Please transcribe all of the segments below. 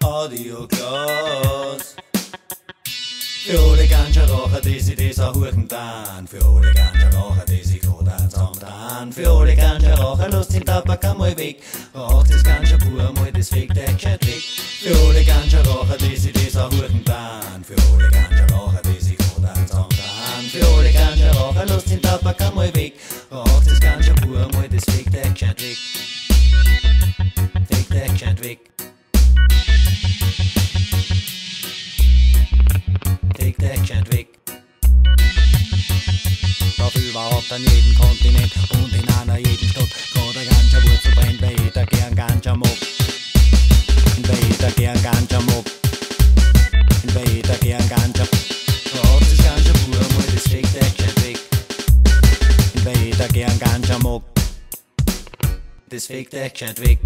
Audioglas. Für alle Ganja-Raucher, die sich das auch huchen dann. Für alle Ganja-Raucher, die sich gerade zusammen. Für alle Ganja-Raucher, lasst den Tabak einmal weg. Raucht das Ganja pur einmal, das fegt euch gescheit weg. Für alle Ganja-Raucher, die sich das auch huchen dann. Für alle Ganja-Raucher, die sich gerade zusammen. Für alle Ganja-Raucher, lasst den Tabak einmal weg. Raucht das Ganja pur einmal, das fegt euch gescheit weg. Fegt euch gescheit weg. Fegt euch gescheit weg. Auf überhaupt an jedem Kontinent und in einer jeden Stadt. Gerade ein Ganja-Wurzel brennt, weil jeder gern Ganja mag. Weil jeder gern Ganja mag. Weil jeder gern Ganja. Raucht das Ganja pur einmal, das fegt euch gescheit weg. Weil jeder gern Ganja mag. Das fegt euch gescheit weg.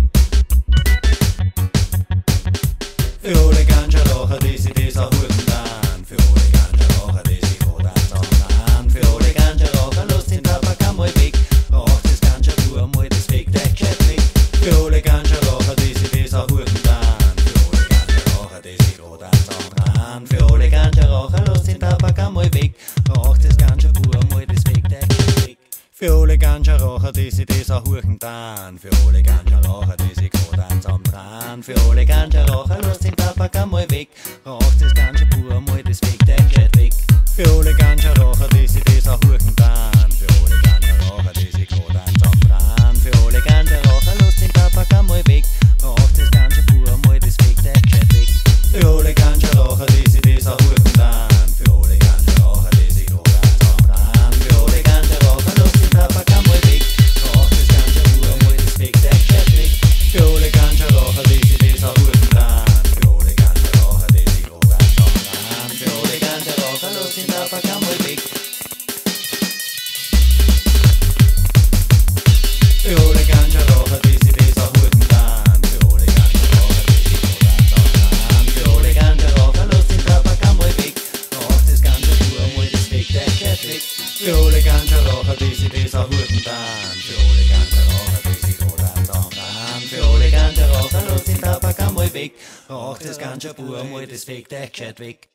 Für alle Ganja-Raucher, die sich das auch huchen dann. Für alle Ganja-Raucher, die sich gerade zusammen. Für alle Ganja-Raucher, lasst den Tabak einmal weg. Raucht das Ganja pur einmal, das fegt euch gescheit weg. Für alle Ganja-Raucher, die sich das auch huchen dann. Für alle Ganja-Raucher, die sich gerade zusammen. Für alle Ganja-Raucher, lasst den Tabak einmal weg. Raucht das Ganja pur einmal, das fegt euch gescheit weg. Für alle Ganja-Raucher, die sich das auch huchen dann. Für alle Ganja-Raucher, die sich gerade zusammen. Für alle Ganja-Raucher, lasst den Tabak einmal weg. Raucht das Ganja pur einmal, das fegt euch gescheit weg. Für alle Ganja-Raucher, die sich das auch huchen dann. Für alle Ganja-Raucher, die sich gerade zusammen. Für alle Ganja-Raucher, lasst den Tabak einmal weg. Raucht das Ganja pur einmal, das fegt euch gescheit weg. Für alle Ganja-Raucher, die sich das auch huchen dann. Für alle Ganja-Raucher, die sich gerade zusammen. Für alle Ganja-Raucher, lasst den Tabak einmal weg. Raucht das Ganja pur einmal, das fegt euch gescheit weg. Für alle Ganja-Raucher, die sich das auch huchen dann. Für alle Ganja-Raucher, die sich gerade zusammen. Für alle Ganja-Raucher, lasst den Tabak einmal weg. Für alle Ganja-Raucher, die sich das auch huchen dann. Für alle Ganja-Raucher, die sich gerade zusammen. Für alle Ganja-Raucher, lasst den Tabak einmal weg. Raucht das Ganja pur einmal, das fegt euch gescheit weg. Für alle Ganja-Raucher, die sich das auch huchen dann. Für alle Ganja-Raucher, die sich gerade zusammen. Für alle Ganja-Raucher, lasst den Tabak einmal weg. Raucht das Ganja pur einmal, das fegt euch gescheit weg.